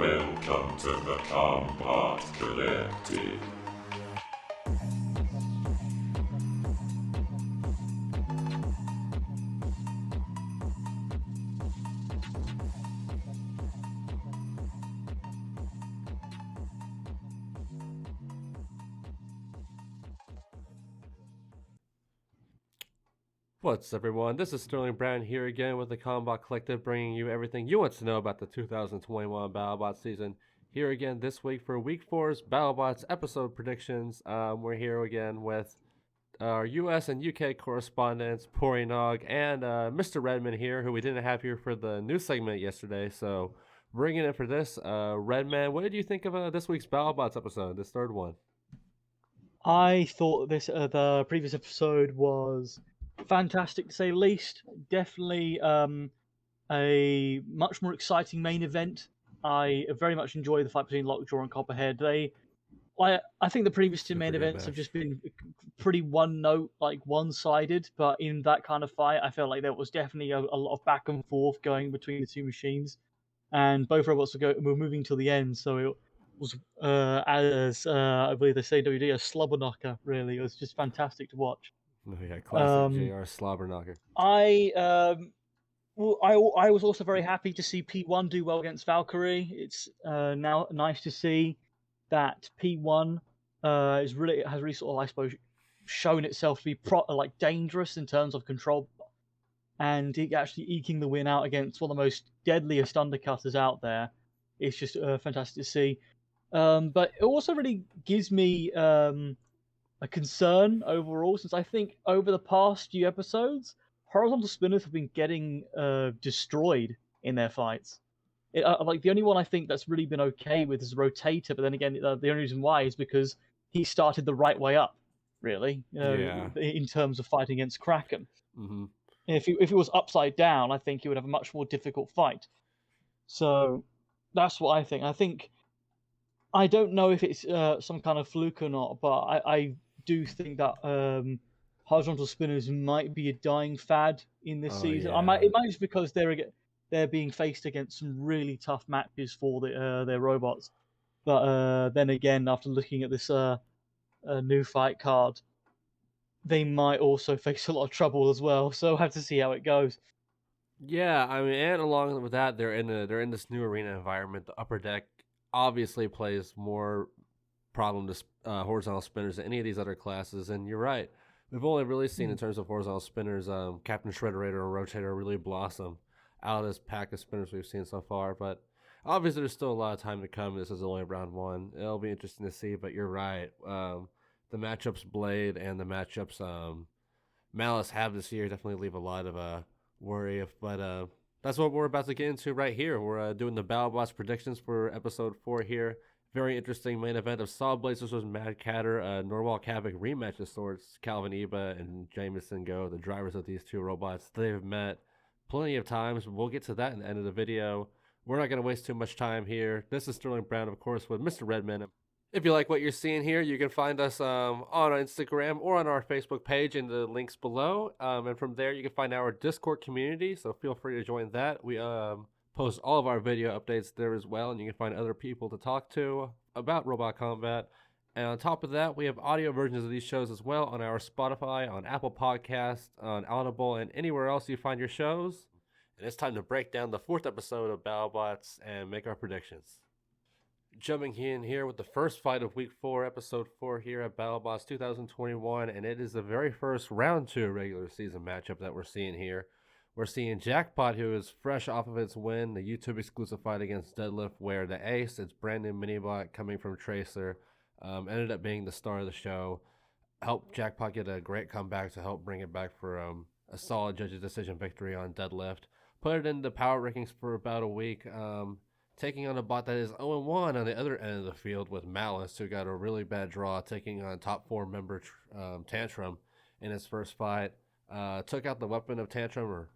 Welcome to the Combot Collective. What's everyone? This is Sterling Brown here again with the Combot Collective, bringing you everything you want to know about the 2021 Battlebots season. Here again this week for Week 4's Battlebots episode predictions. We're here again with our US and UK correspondents, Pory Nog and MisterRedman here, who we didn't have here for the news segment yesterday. So bringing it for this, Redman, what did you think of this week's Battlebots episode, this third one? I thought this the previous episode was fantastic to say the least. Definitely a much more exciting main event. I very much enjoy the fight between Lockjaw and Copperhead. I think the previous two main events have just been pretty one note, like one-sided. But in that kind of fight, I felt like there was definitely a lot of back and forth going between the two machines, and both robots were moving till the end. So it was, as I believe they say in WD, a slobber knocker. Really, it was just fantastic to watch. Oh yeah, classic JR slobber knocker. I was also very happy to see P1 do well against Valkyrie. It's now nice to see that P1 has really sort of, I suppose, shown itself to be dangerous in terms of control, and actually eking the win out against one of the most deadliest undercutters out there. It's just fantastic to see. But it also really gives me a concern overall, since I think over the past few episodes, horizontal spinners have been getting destroyed in their fights. Like the only one I think that's really been okay with is Rotator, but then again, the only reason why is because he started the right way up, really, in terms of fighting against Kraken. Mm-hmm. If he was upside down, I think he would have a much more difficult fight. So that's what I think. I don't know if it's some kind of fluke or not, but I do think that horizontal spinners might be a dying fad in this season. Yeah. It might just because they're being faced against some really tough matches for their robots. But then again, after looking at this new fight card, they might also face a lot of trouble as well. So we'll have to see how it goes. Yeah, I mean, and along with that, they're in this new arena environment. The upper deck obviously plays more problem to horizontal spinners than any of these other classes. And you're right, we've only really seen in terms of horizontal spinners, Captain Shredderator and Rotator really blossom out of this pack of spinners we've seen so far. But obviously, there's still a lot of time to come. This is only round one. It'll be interesting to see. But you're right, the matchups Blade and the matchups Malice have this year definitely leave a lot of worry. But that's what we're about to get into right here. We're doing the Battlebots predictions for episode 4 here. Very interesting main event of SawBlaze versus Mad Catter, Norwalk Havoc rematch of sorts. Calvin Eba and Jameson Go, the drivers of these two robots. They've met plenty of times. We'll get to that in the end of the video. We're not going to waste too much time here. This is Sterling Brown, of course, with MisterRedman. If you like what you're seeing here, you can find us on our Instagram or on our Facebook page in the links below. And from there, you can find our Discord community, so feel free to join that. We post all of our video updates there as well, and you can find other people to talk to about robot combat. And on top of that, we have audio versions of these shows as well on our Spotify, on Apple Podcasts, on Audible, and anywhere else you find your shows. And it's time to break down the 4th episode of Battlebots and make our predictions. Jumping in here with the first fight of Week 4, Episode 4 here at Battlebots 2021, and it is the very first Round 2 regular season matchup that we're seeing here. We're seeing JackPot, who is fresh off of its win, the YouTube exclusive fight against Deadlift, where the ace, its brand new minibot coming from Tracer, ended up being the star of the show. Helped JackPot get a great comeback to help bring it back for a solid judge's decision victory on Deadlift. Put it in the power rankings for about a week. Taking on a bot that is 0-1 on the other end of the field with Malice, who got a really bad draw, taking on top 4 member Tantrum in his first fight. Took out the weapon of Tantrum, or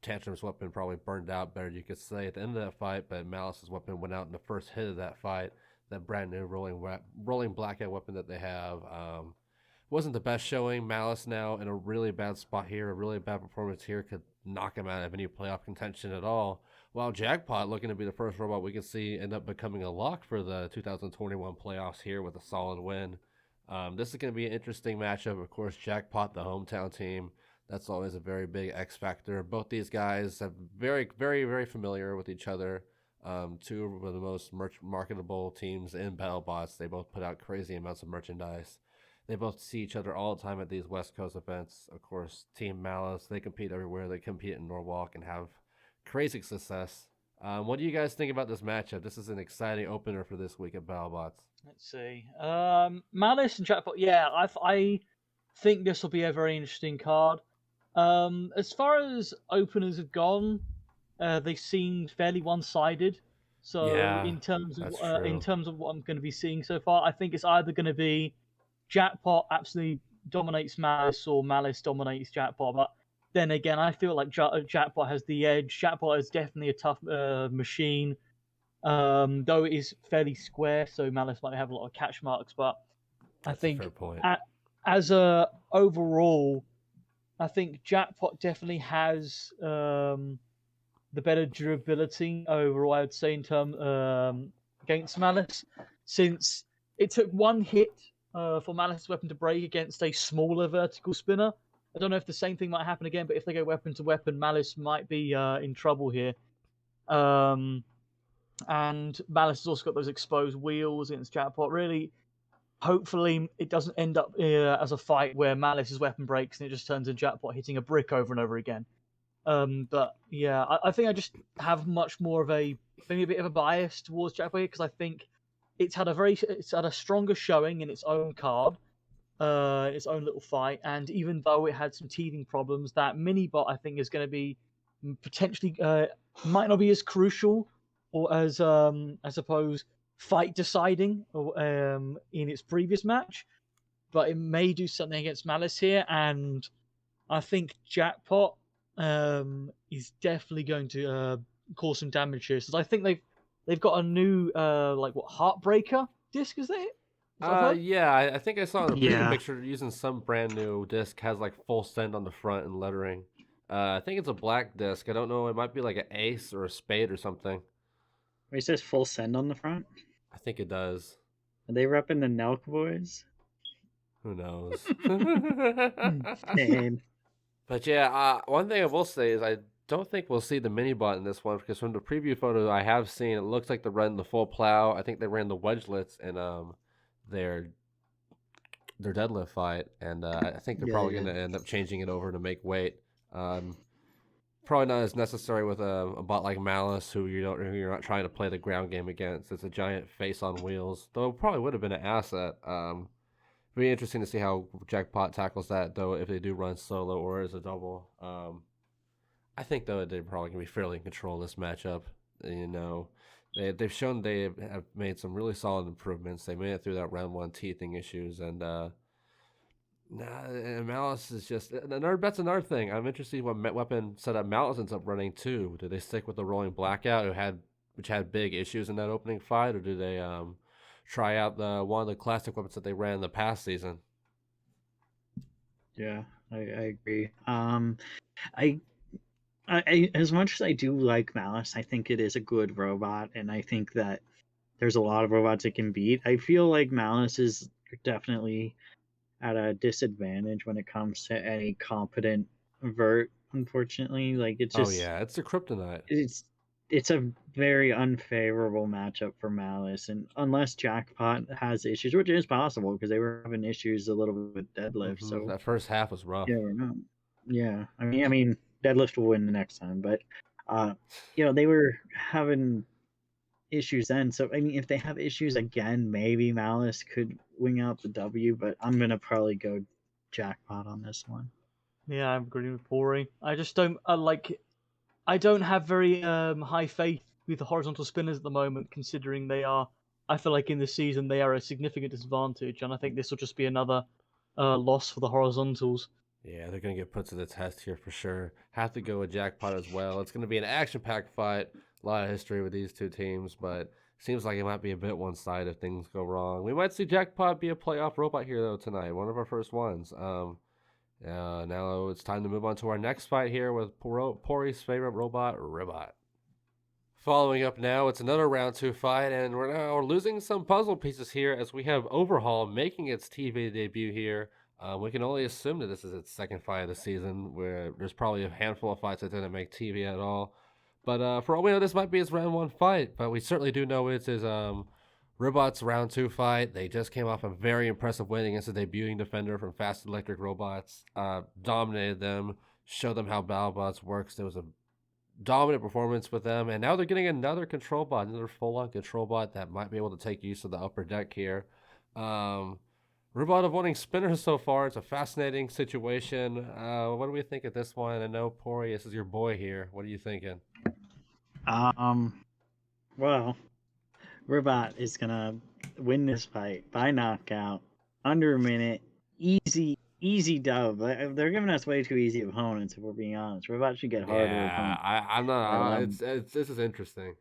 Tantrum's weapon probably burned out, better you could say, at the end of that fight, but Malice's weapon went out in the first hit of that fight, that brand new rolling blackhead weapon that they have. Wasn't the best showing. Malice now in a really bad spot here, a really bad performance here, could knock him out of any playoff contention at all. While JackPot looking to be the first robot we can see end up becoming a lock for the 2021 playoffs here with a solid win. This is going to be an interesting matchup. Of course, JackPot, the hometown team, that's always a very big X factor. Both these guys have very familiar with each other. Two of the most marketable teams in Battlebots. They both put out crazy amounts of merchandise. They both see each other all the time at these West Coast events. Of course, Team Malice, they compete everywhere. They compete in Norwalk and have crazy success. What do you guys think about this matchup? This is an exciting opener for this week at Battlebots. Let's see. Malice and JackPot. Yeah, I think this will be a very interesting card. As far as openers have gone, they seem fairly one-sided. So Yeah, in terms that's of true. what I'm going to be seeing so far, I think it's either going to be JackPot absolutely dominates Malice or Malice dominates JackPot. But then again, I feel like JackPot has the edge. JackPot is definitely a tough machine. Though it is fairly square, so Malice might have a lot of catch marks. But I That's a think fair point. as a overall, I think JackPot definitely has the better durability overall. I would say in term against Malice, since it took one hit for Malice's weapon to break against a smaller vertical spinner. I don't know if the same thing might happen again, but if they go weapon to weapon, Malice might be in trouble here. And Malice has also got those exposed wheels against JackPot. Really, hopefully, it doesn't end up as a fight where Malice's weapon breaks and it just turns into JackPot hitting a brick over and over again. But yeah, I think I just have much more of maybe a bit of a bias towards JackPot because I think it's had a stronger showing in its own card, its own little fight, and even though it had some teething problems, that mini bot I think is going to be potentially might not be as crucial or as I suppose fight deciding in its previous match, but it may do something against Malice here, and I think JackPot is definitely going to cause some damage here. So I think they've got a new Heartbreaker disc, is that it? Yeah, I think I saw in a preview Yeah. picture using some brand new disc has like full send on the front and lettering. I think it's a black disc. I don't know. It might be like an ace or a spade or something. It says full send on the front. I think it does. Are they repping the Nelk boys? Who knows? Same. But yeah, one thing I will say is I don't think we'll see the mini bot in this one because from the preview photo I have seen, it looks like they're running the full plow. I think they ran the wedgelets in their deadlift fight, and I think they're probably going to end up changing it over to make weight. Probably not as necessary with a bot like Malice, who you're not trying to play the ground game against. It's a giant face on wheels, though it probably would have been an asset. It'd be interesting to see how JackPot tackles that, though, if they do run solo or as a double. I think, though, they're probably going to be fairly in control of this matchup. You know, they've shown they have made some really solid improvements. They made it through that round one teething issues, and Malice is just that's another thing. I'm interested in what weapon setup Malice ends up running too. Do they stick with the rolling blackout, which had big issues in that opening fight, or do they try out one of the classic weapons that they ran in the past season? Yeah, I agree. I as much as I do like Malice, I think it is a good robot, and I think that there's a lot of robots it can beat. I feel like Malice is definitely at a disadvantage when it comes to any competent vert, unfortunately. Like it's just it's a kryptonite. It's a very unfavorable matchup for Malice, and unless JackPot has issues, which is possible because they were having issues a little bit with deadlift. So that first half was rough. Yeah. I mean, deadlift will win the next time, but they were having issues then. So I mean, if they have issues again, maybe Malice could wing out the W. But I'm gonna probably go JackPot on this one. Yeah, I'm agreeing with Pory. I just don't I don't have very high faith with the horizontal spinners at the moment, considering I feel like in this season they are a significant disadvantage, and I think this will just be another loss for the horizontals. Yeah, they're going to get put to the test here for sure. Have to go with JackPot as well. It's going to be an action-packed fight. A lot of history with these two teams, but seems like it might be a bit one-sided if things go wrong. We might see JackPot be a playoff robot here, though, tonight. One of our first ones. Now it's time to move on to our next fight here with Pory's favorite robot, Ribot. Following up now, it's another round 2 fight, and we're now losing some puzzle pieces here as we have Overhaul making its TV debut here. We can only assume that this is its second fight of the season, where there's probably a handful of fights that didn't make TV at all. But for all we know, this might be his round 1 fight, but we certainly do know it's his Ribot's round 2 fight. They just came off a very impressive win against a debuting defender from Fast Electric Robots. Dominated them, showed them how Battlebots works. There was a dominant performance with them, and now they're getting another control bot, another full-on control bot that might be able to take use of the upper deck here. Ribot avoiding spinners so far. It's a fascinating situation. What do we think of this one? I know, Pory, this is your boy here. What are you thinking? Well, Ribot is gonna win this fight by knockout, under a minute, easy dub. They're giving us way too easy opponents, if we're being honest. Ribot should get harder opponents. I'm not. This is interesting.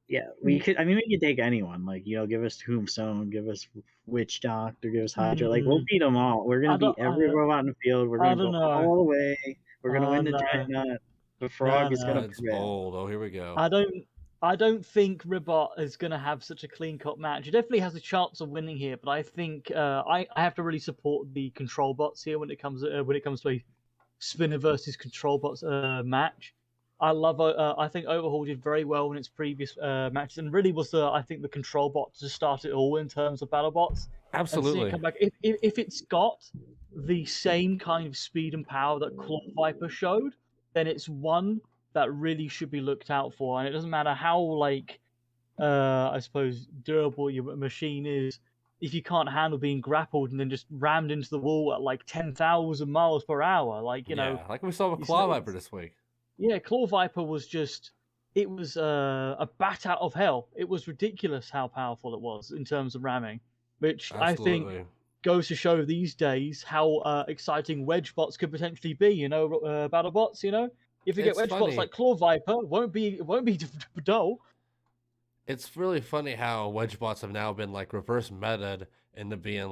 Yeah, we could take anyone. Like, give us Tombstone, give us Witch Doctor, give us Hydra. Like, we'll beat them all. We're gonna beat every robot in the field. We're gonna go all the way. We're gonna win the Dreadnought. The Frog is gonna It's bold. Oh, here we go. I don't think Ribot is going to have such a clean-cut match. He definitely has a chance of winning here, but I think I have to really support the control bots here when it comes to a spinner versus control bots match. I think Overhaul did very well in its previous matches, and really was I think the control bot to start it all in terms of Battlebots. Absolutely. And come back. If it's got the same kind of speed and power that Claw Viper showed, then it's one that really should be looked out for. And it doesn't matter how I suppose durable your machine is, if you can't handle being grappled and then just rammed into the wall at 10,000 miles per hour, like we saw with Claw Viper this week. Yeah, Claw Viper was it was a bat out of hell. It was ridiculous how powerful it was in terms of ramming, which Absolutely. I think goes to show these days how exciting wedge bots could potentially be. Battlebots. If you get wedge bots like Claw Viper, won't be dull. It's really funny how wedge bots have now been reverse meted into being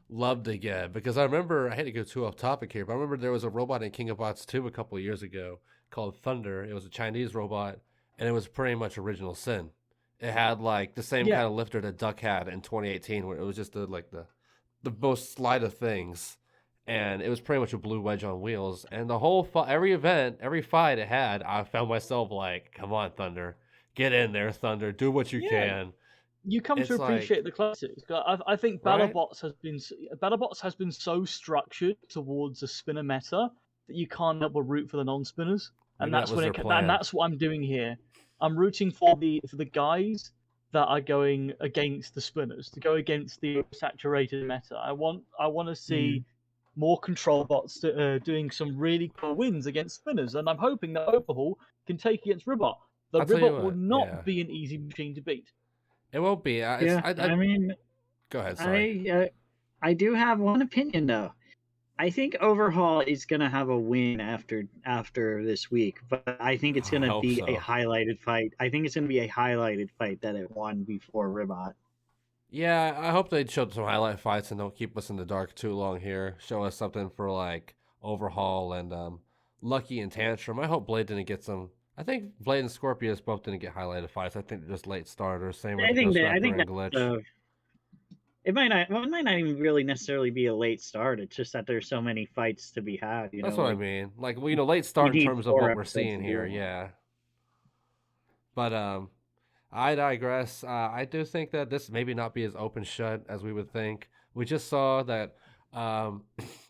loved again. Because I remember, I hate to go too off topic here, but I remember there was a robot in King of Bots 2 a couple of years ago called Thunder. It was a Chinese robot, and it was pretty much original sin. It had the same kind of lifter that Duck had in 2018, where it was just the most slight of things. And it was pretty much a blue wedge on wheels. And the whole every fight it had, I found myself come on, Thunder, get in there, Thunder, do what you can. You come to appreciate the classics. I think Battlebots has been so structured towards a spinner meta that you can't help but root for the non-spinners, and that's and that's what I'm doing here. I'm rooting for the guys that are going against the spinners, to go against the saturated meta. I want to see more control bots doing some really cool wins against spinners, and I'm hoping that Overhaul can take against Ribot. The Ribot will not be an easy machine to beat. It won't be. Go ahead. Sorry. I do have one opinion though. I think Overhaul is gonna have a win after this week, but I think it's gonna be a highlighted fight. I think it's gonna be a highlighted fight that it won before Ribot. Yeah, I hope they show some highlight fights and don't keep us in the dark too long here. Show us something for Overhaul and Lucky and Tantrum. I hope Blade didn't get some. I think Blade and Scorpius both didn't get highlighted fights. I think they're just late starters. Same with Glitch. It might not even really necessarily be a late start. It's just that there's so many fights to be had. That's what I mean. Late start in terms of what we're seeing here. Yeah. But I digress. I do think that this maybe not be as open shut as we would think. We just saw that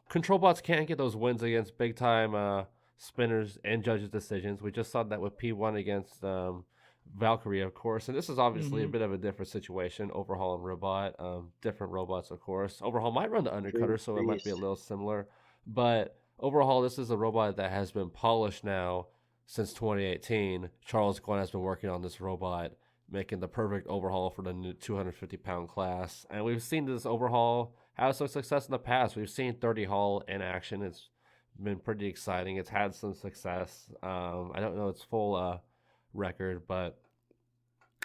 control bots can't get those wins against big time spinners and judges' decisions. We just saw that with P1 against Valkyrie, of course. And this is obviously a bit of a different situation. Overhaul and Ribot, different robots, of course. Overhaul might run the Undercutter, so it might be a little similar. But Overhaul, this is a robot that has been polished now since 2018. Charles Glenn has been working on this robot, making the perfect Overhaul for the new 250-pound class. And we've seen this Overhaul have some success in the past. We've seen 30 Haul in action. It's been pretty exciting. It's had some success. I don't know its full record, but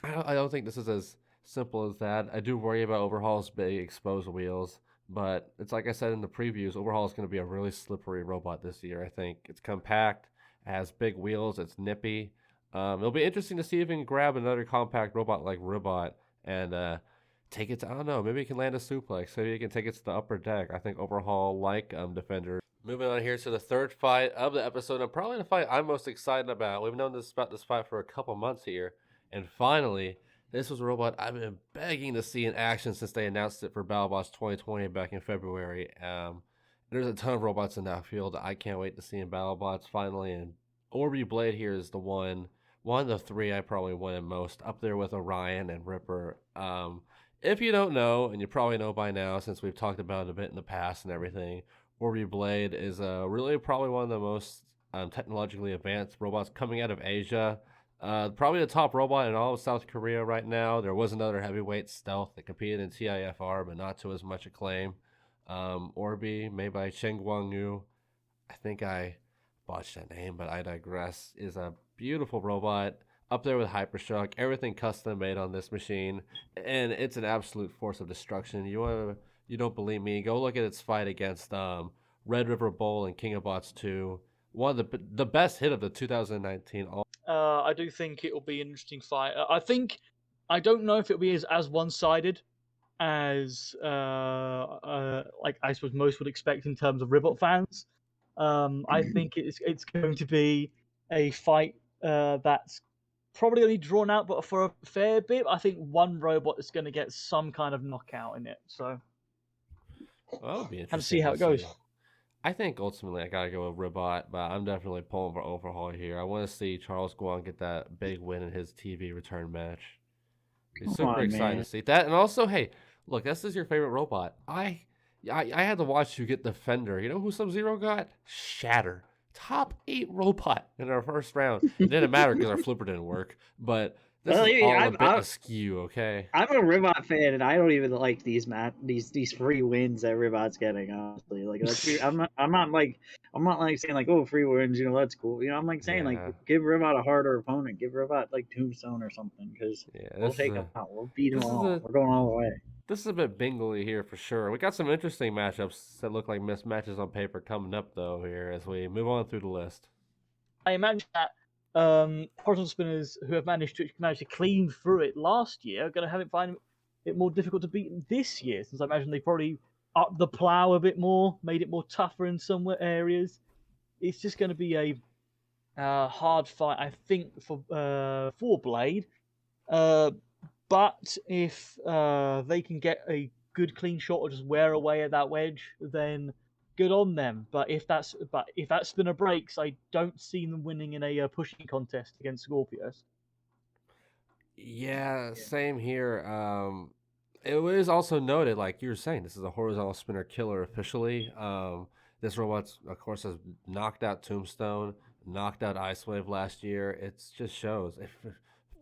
I don't think this is as simple as that. I do worry about Overhaul's big exposed wheels. But it's like I said in the previews, Overhaul is going to be a really slippery robot this year. I think it's compact, it has big wheels, it's nippy. It'll be interesting to see if we can grab another compact robot like Robot and take it to, I don't know, maybe it can land a suplex. Maybe it can take it to the upper deck. I think Overhaul like Defender. Moving on here to the third fight of the episode, and probably the fight I'm most excited about. We've known about this fight for a couple months here, and finally, this was a robot I've been begging to see in action since they announced it for Battlebots 2020 back in February. There's a ton of robots in that field I can't wait to see in Battlebots finally, and Orbee Blade here is the one of the three I probably wanted most, up there with Orion and Ripper. If you don't know, and you probably know by now since we've talked about it a bit in the past and everything, Orbee Blade is really probably one of the most technologically advanced robots coming out of Asia. Probably the top robot in all of South Korea right now. There was another heavyweight stealth that competed in TIFR, but not to as much acclaim. Orbee, made by Cheng Guangyu. I think I botched that name, but I digress. Is a beautiful robot up there with Hypershock. Everything custom made on this machine, and it's an absolute force of destruction. You don't believe me? Go look at its fight against Red River Bowl and King of Bots 2. One of the best hit of the 2019. I do think it'll be an interesting fight. I don't know if it'll be as one-sided as like I suppose most would expect in terms of Ribbot fans. I think it's going to be a fight that's probably only drawn out, but for a fair bit. I think one robot is going to get some kind of knockout in it. So. Well, it'll be interesting and see how it goes. I think ultimately I gotta go with Robot, but I'm definitely pulling for Overhaul here. I want to see Charles Guan get that big win in his TV return match. It's super exciting to see that. And also, hey, look, this is your favorite robot. I had to watch you get Defender. You know who Sub-Zero got? Shatter. Top 8 robot in our first round. It didn't matter because our flipper didn't work, but this is all a bit askew, okay? I'm a Ribot fan, and I don't even like these free wins that Ribot's getting. Honestly, like I'm not like saying like, oh, free wins, that's cool. I'm like saying like, give Ribot a harder opponent, give Ribot like Tombstone or something, because we'll take him out, we'll beat him all. We're going all the way. This is a bit bingly here for sure. We got some interesting matchups that look like mismatches on paper coming up though here as we move on through the list. I imagine that horizontal spinners who have managed to clean through it last year are going to find it more difficult to beat this year, since I imagine they probably upped the plow a bit more, made it more tougher in some areas. It's just going to be a hard fight, I think, for Blade. But if they can get a good clean shot or just wear away at that wedge, then good on them. But if that spinner breaks, I don't see them winning in a pushing contest against Scorpios. Yeah, same here. It was also noted, like you were saying, this is a horizontal spinner killer officially. This robot, of course, has knocked out Tombstone, knocked out Ice Wave last year. It just shows.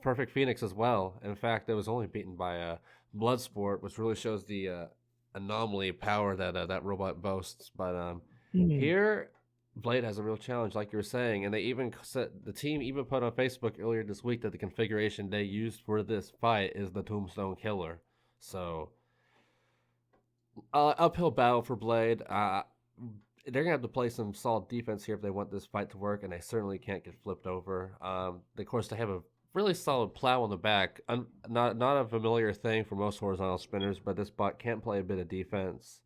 Perfect Phoenix as well. In fact, it was only beaten by Bloodsport, which really shows the anomaly power that that robot boasts. But here, Blade has a real challenge, like you were saying, and the team even put on Facebook earlier this week that the configuration they used for this fight is the Tombstone Killer. So, uphill battle for Blade. They're gonna have to play some solid defense here if they want this fight to work, and they certainly can't get flipped over. Of course, they have a really solid plow on the back. Not a familiar thing for most horizontal spinners, but this bot can play a bit of defense.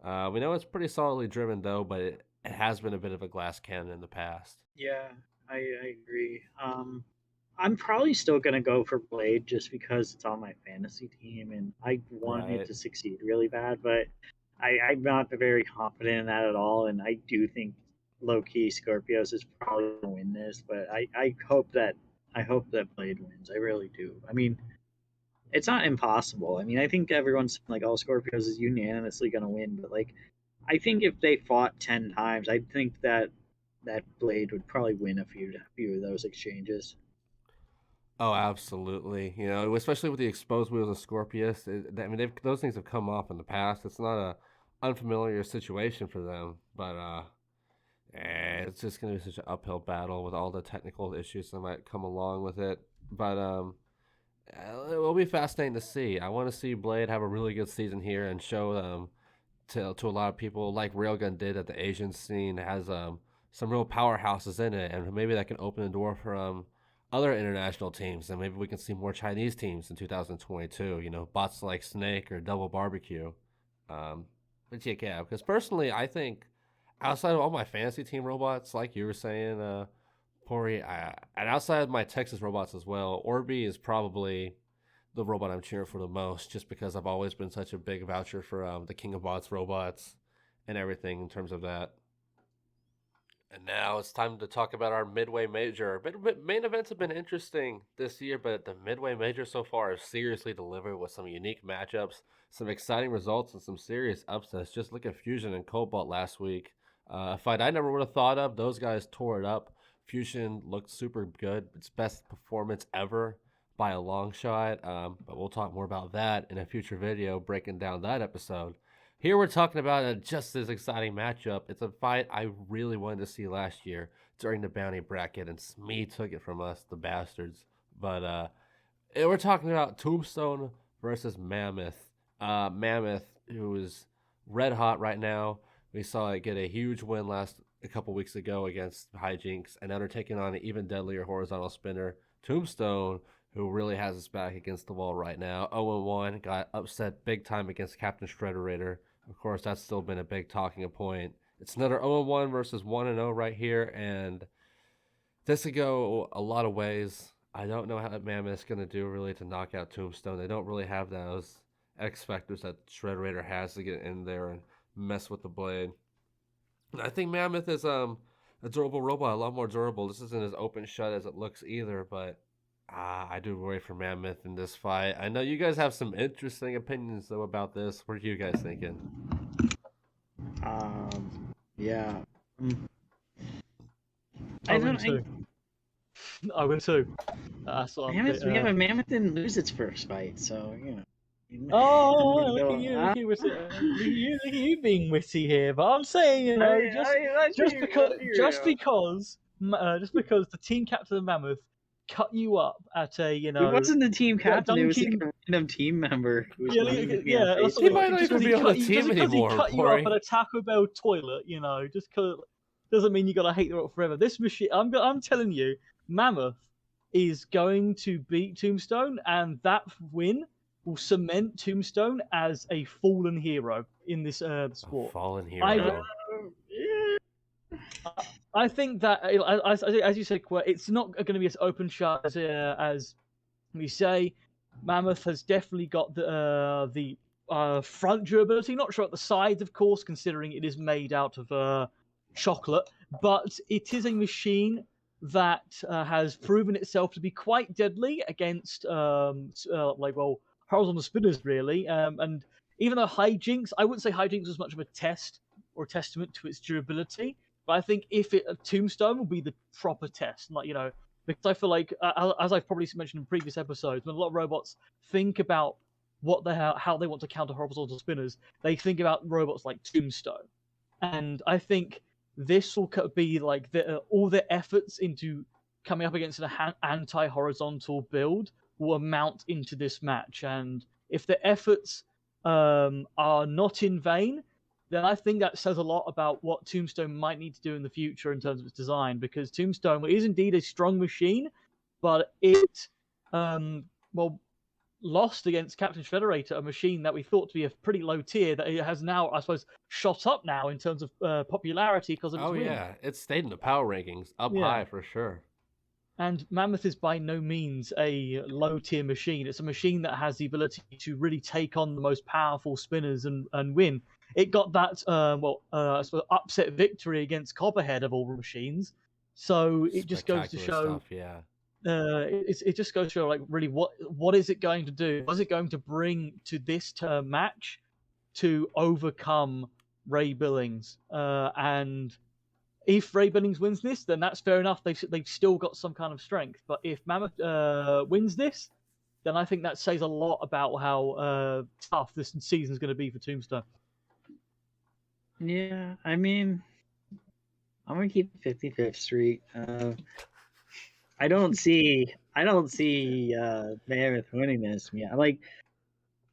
We know it's pretty solidly driven though, but it has been a bit of a glass cannon in the past. Yeah, I agree. I'm probably still gonna go for Blade just because it's on my fantasy team and I want it to succeed really bad, but I'm not very confident in that at all, and I do think low-key Scorpios is probably gonna win this, but I hope that Blade wins. I really do. I mean, it's not impossible. I mean, I think everyone's like, "Oh, Scorpios is unanimously going to win," but like, I think if they fought 10 times, I think that Blade would probably win a few of those exchanges. Oh, absolutely. Especially with the exposed wheels of Scorpius. Those things have come off in the past. It's not a unfamiliar situation for them, but it's just going to be such an uphill battle with all the technical issues that might come along with it. But it will be fascinating to see. I want to see Blade have a really good season here and show them to a lot of people, like Railgun did at the Asian scene, has some real powerhouses in it, and maybe that can open the door for other international teams, and maybe we can see more Chinese teams in 2022. You know, bots like Snake or Double Barbecue. But yeah, because personally, I think outside of all my fantasy team robots, like you were saying, Pory, and outside of my Texas robots as well, Orbee is probably the robot I'm cheering for the most, just because I've always been such a big voucher for the King of Bots robots and everything in terms of that. And now it's time to talk about our Midway Major. Main events have been interesting this year, but the Midway Major so far has seriously delivered with some unique matchups, some exciting results, and some serious upsets. Just look at Fusion and Combot last week. A fight I never would have thought of. Those guys tore it up. Fusion looked super good. Its best performance ever by a long shot. But we'll talk more about that in a future video, breaking down that episode. Here we're talking about a just as exciting matchup. It's a fight I really wanted to see last year during the bounty bracket, and Smee took it from us, the bastards. But we're talking about Tombstone versus Mammoth. Mammoth, who is red hot right now. We saw it get a huge win a couple weeks ago against Hijinks, and now they're taking on an even deadlier horizontal spinner, Tombstone, who really has his back against the wall right now. 0-1, got upset big time against Captain Shredderator. Of course, that's still been a big talking point. It's another 0-1 versus 1-0 right here, and this could go a lot of ways. I don't know how Mammoth's going to do really to knock out Tombstone. They don't really have those X factors that Shredderator has to get in there and mess with the blade. I think Mammoth is a durable robot, a lot more durable. This isn't as open shut as it looks either, but I do worry for Mammoth in this fight. I know you guys have some interesting opinions though about this. What are you guys thinking? Yeah. I win too. Mammoth didn't lose its first fight, so you know. Oh, look at you! Look at you being witty here. But I'm saying, you know, just because the team captain of Mammoth cut you up at a, you know, it wasn't the team captain. It was like dunking. a random team member. Who was Yeah, that's He might not even be on the team anymore, He cut you up at a Taco Bell toilet, you know, just cause doesn't mean you gotta hate the rock forever. This machine, I'm telling you, Mammoth is going to beat Tombstone, and that win will cement Tombstone as a fallen hero in this sport. A fallen hero. I think that, as you said, it's not going to be as open shut as we say. Mammoth has definitely got the front durability. Not sure at the sides, of course, considering it is made out of chocolate. But it is a machine that has proven itself to be quite deadly against horizontal spinners, really. And even though Hijinks, I wouldn't say Hijinks was much of a test or a testament to its durability. But I think Tombstone will be the proper test, like, you know, because I feel like, as I've probably mentioned in previous episodes, when a lot of robots think about how they want to counter horizontal spinners, they think about robots like Tombstone, and I think this will be like all their efforts into coming up against an anti-horizontal build will amount into this match, and if the efforts are not in vain, then I think that says a lot about what Tombstone might need to do in the future in terms of its design, because Tombstone is indeed a strong machine, but it lost against Captain Shredderator, a machine that we thought to be a pretty low tier, that it has now, I suppose, shot up now in terms of popularity because of its win. Yeah, it's stayed in the power rankings, up high for sure. And Mammoth is by no means a low-tier machine. It's a machine that has the ability to really take on the most powerful spinners and win. It got that upset victory against Copperhead of all machines. So it just goes to show, it just goes to show, like, really what is it going to do? What is it going to bring to this match to overcome Ray Billings? And if Ray Billings wins this, then that's fair enough. They've still got some kind of strength. But if Mammoth wins this, then I think that says a lot about how tough this season is going to be for Tombstone. Yeah, I mean, I'm gonna keep 55th Street. I don't see Mammoth winning this. Yeah, like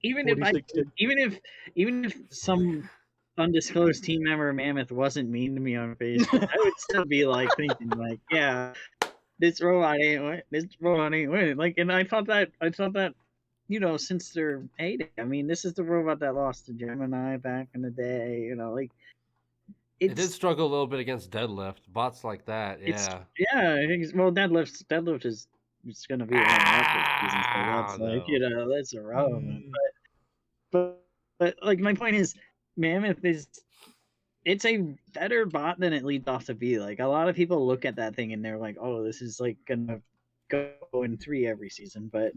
even if some undisclosed team member Mammoth wasn't mean to me on Facebook, I would still be like thinking like, yeah, this robot ain't winning. Like, and I thought that since their heyday, I mean, this is the robot that lost to Gemini back in the day. Like It did struggle a little bit against deadlift. Bots like that, yeah. Well, deadlift is going to be one of the seasons, so that's like that's irrelevant. But like my point is, Mammoth it's a better bot than it leads off to be. Like a lot of people look at that thing and they're like, oh, this is like gonna go in 3 every season, but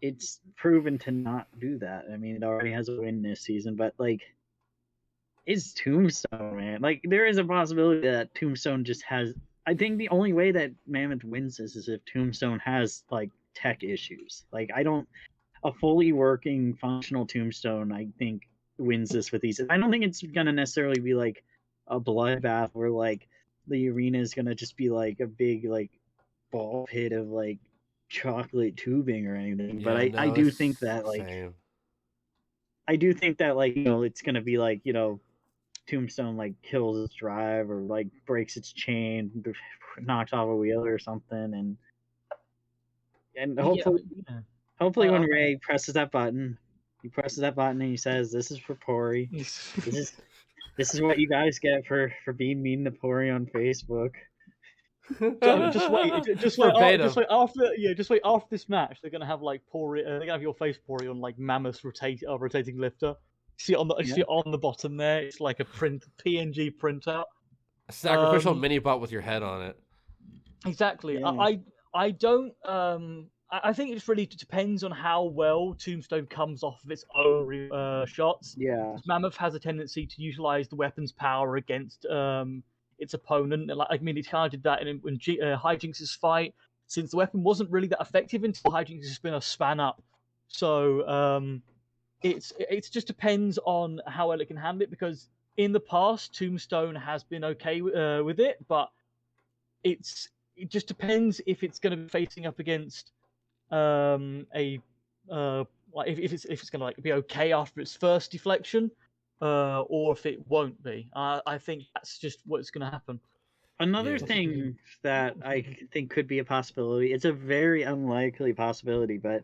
it's proven to not do that. I mean, it already has a win this season, but like, it's Tombstone, man. Like, there is a possibility that Tombstone just has. I think the only way that Mammoth wins this is if Tombstone has like tech issues. Like, a fully working, functional Tombstone, I think, wins this with these. I don't think it's gonna necessarily be like a bloodbath where like the arena is gonna just be like a big like ball pit of like chocolate tubing or anything. Yeah, but I do think that like same. I do think that like it's gonna be like Tombstone like kills its drive or like breaks its chain, knocks off a wheel or something, and hopefully when Ray presses that button, he presses that button and he says, "This is for Pory. This is what you guys get for being mean to Pory on Facebook." So just wait after this match. They're gonna have like Pory. They're gonna have your face Pory on like Mammoth's rotating lifter. See it on the bottom there. It's like a PNG printout. A sacrificial mini bot with your head on it. Exactly. Yeah. I don't. I think it just really depends on how well Tombstone comes off of its own shots. Yeah. Mammoth has a tendency to utilize the weapon's power against its opponent. I mean, it kind of did that in Hijinx's fight, since the weapon wasn't really that effective until Hijinx's spinner span up. So it just depends on how well it can handle it, because in the past Tombstone has been okay with it, but it just depends if it's going to be facing up against if it's going to like be okay after its first deflection. Or if it won't be. I think that's just what's going to happen. Another thing that I think could be a possibility, it's a very unlikely possibility, but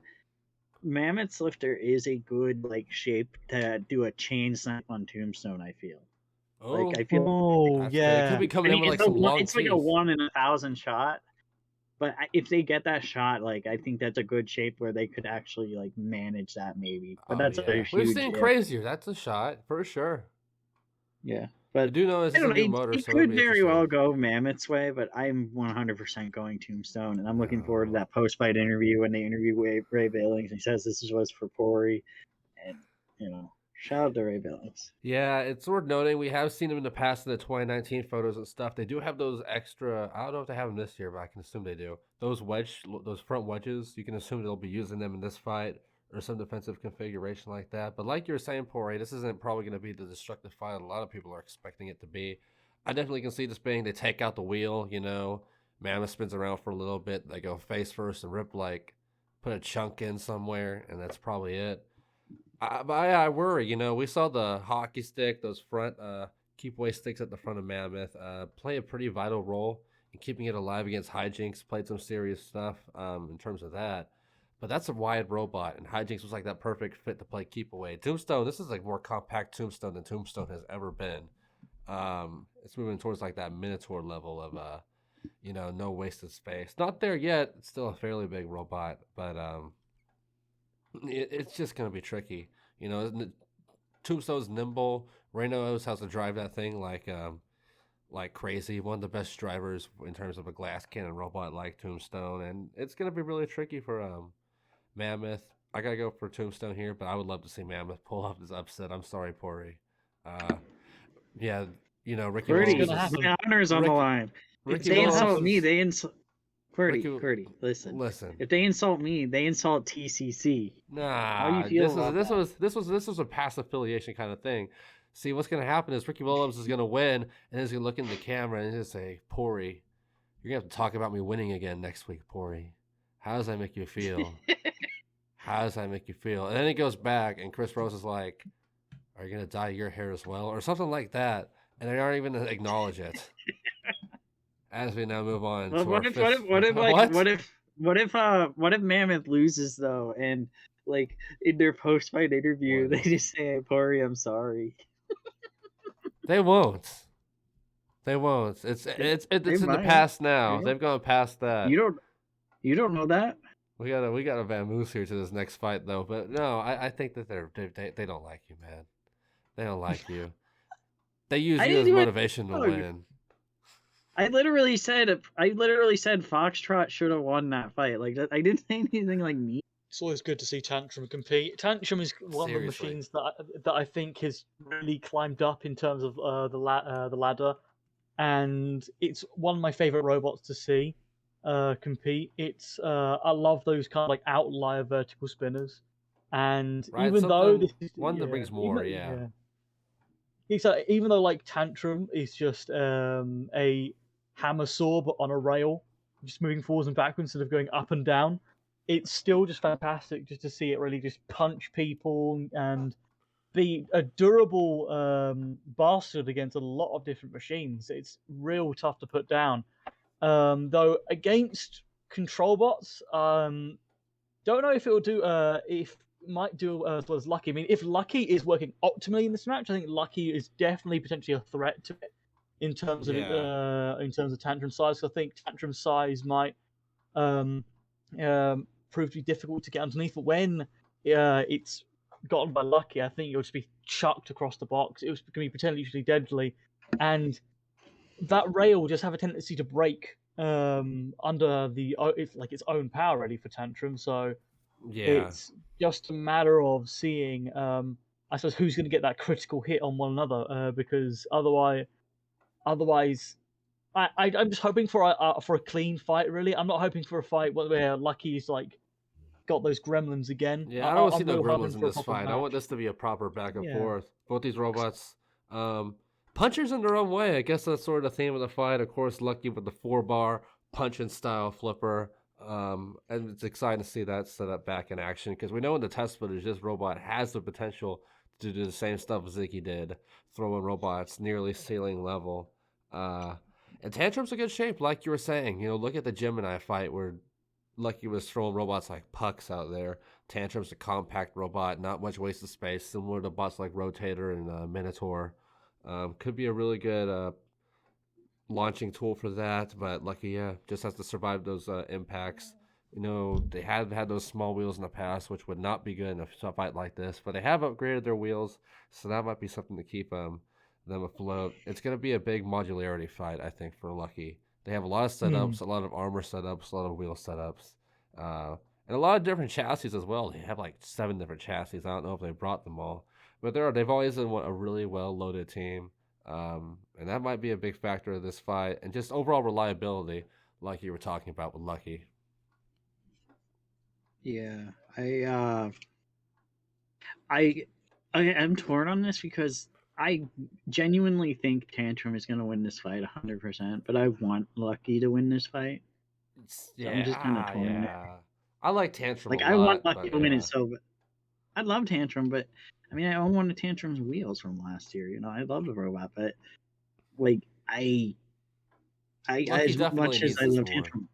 Mammoth's lifter is a good like shape to do a chain snipe on Tombstone, I feel. Like I feel It could be coming in with like some long it's like a 1 in 1,000 shot. But if they get that shot, like I think that's a good shape where they could actually like manage that maybe. But that's a huge. We've seen crazier. That's a shot for sure. Yeah, but I do know this is a new motor. It could very well go Mammoth's way, but I'm 100% going Tombstone, and I'm looking forward to that post-fight interview when they interview Ray Billings. He says this was for Pory, and shout out to Ray Billings. Yeah, it's worth noting we have seen them in the past in the 2019 photos and stuff. They do have those extra. I don't know if they have them this year, but I can assume they do. Those front wedges. You can assume they'll be using them in this fight or some defensive configuration like that. But like you were saying, Pory, this isn't probably going to be the destructive fight a lot of people are expecting it to be. I definitely can see this being they take out the wheel. Mammoth spins around for a little bit. They go face first and rip put a chunk in somewhere, and that's probably it. I worry, we saw the hockey stick, those front keep away sticks at the front of Mammoth, play a pretty vital role in keeping it alive against Hijinx, played some serious stuff in terms of that. But that's a wide robot, and Hijinx was like that perfect fit to play keep away. Tombstone, this is like more compact Tombstone than Tombstone has ever been. It's moving towards like that Minotaur level of, no wasted space. Not there yet. It's still a fairly big robot, but it's just going to be tricky. Tombstone's nimble. Ray knows how to drive that thing like crazy. One of the best drivers in terms of a glass cannon robot like Tombstone. And it's going to be really tricky for Mammoth. I got to go for Tombstone here, but I would love to see Mammoth pull off this upset. I'm sorry, Pory. Ricky the honor's on the line. If they insult me, they insult... Qwerty, listen. If they insult me, they insult TCC. Nah, this was a past affiliation kind of thing. See, what's gonna happen is Ricky Williams is gonna win, and he's gonna look in the camera and just say, "Pory, you're gonna have to talk about me winning again next week, Pory. How does that make you feel? How does that make you feel?" And then he goes back, and Chris Rose is like, are you gonna dye your hair as well, or something like that, and they aren't even gonna acknowledge it. As we now move on Well, to our fifth. What? what if Mammoth loses though, and like in their post-fight interview, What? they just say, "Pory, I'm sorry." They won't. They won't. It's in the might. past now. Yeah. They've gone past that. You don't know that? We got a vamoose here to this next fight though. But no, I think that they don't like you, man. They don't like you. They use I you didn't as even motivation to know. win. I literally said Foxtrot should have won that fight. Like I didn't say anything like me. It's always good to see Tantrum compete. Tantrum is one of the Seriously. machines that I think has really climbed up in terms of the ladder, and it's one of my favorite robots to see compete. It's I love those kind of like outlier vertical spinners, and Right, even though something- this is one that brings more, yeah. It's even though like Tantrum is just a hammer saw but on a rail, just moving forwards and backwards instead of going up and down. It's still just fantastic just to see it really just punch people and be a durable bastard against a lot of different machines. It's real tough to put down. Though against control bots, don't know if it will do. If it might do as well as Lucky. I mean, if Lucky is working optimally in this match, I think Lucky is definitely potentially a threat to it in terms of Tantrum size. So I think Tantrum size might prove to be difficult to get underneath. But when it's gotten by Lucky, I think it'll just be chucked across the box. It was going to be potentially deadly, and that rail will just have a tendency to break under its own power ready for Tantrum. So it's just a matter of seeing, I suppose, who's going to get that critical hit on one another. Because otherwise, I'm just hoping for a clean fight. Really, I'm not hoping for a fight where Lucky's like got those gremlins again. Yeah, I don't see I'm no real hoping gremlins in for a this proper fight. I match. want this to be a proper back and Yeah. forth. Both these robots, punchers in their own way. I guess that's sort of the theme of the fight. Of course, Lucky with the 4-bar punching style flipper. And it's exciting to see that set up back in action because we know in the test footage this robot has the potential to do the same stuff Ziggy did, throwing robots nearly ceiling level. And Tantrum's in good shape, like you were saying. You know, look at the Gemini fight where Lucky was throwing robots like pucks out there. Tantrum's a compact robot, not much wasted space, similar to bots like Rotator and Minotaur. Could be a really good launching tool for that, but Lucky, just has to survive those impacts. You know, they have had those small wheels in the past, which would not be good in a fight like this, but they have upgraded their wheels, so that might be something to keep them afloat. It's going to be a big modularity fight, I think, for Lucky. They have a lot of setups, a lot of armor setups, a lot of wheel setups, and a lot of different chassis as well. They have like 7 different chassis. I don't know if they brought them all, but they've always been a really well-loaded team, and that might be a big factor of this fight, and just overall reliability, like you were talking about with Lucky. Yeah, I am torn on this because I genuinely think Tantrum is going to win this fight 100%, but I want Lucky to win this fight. Yeah, I'm just kind of torn there. I like Tantrum Like a lot, I want Lucky but to win it so bad. I love Tantrum, but I mean I own one of Tantrum's wheels from last year. You know, I love the robot, but like I as much as I love Tantrum,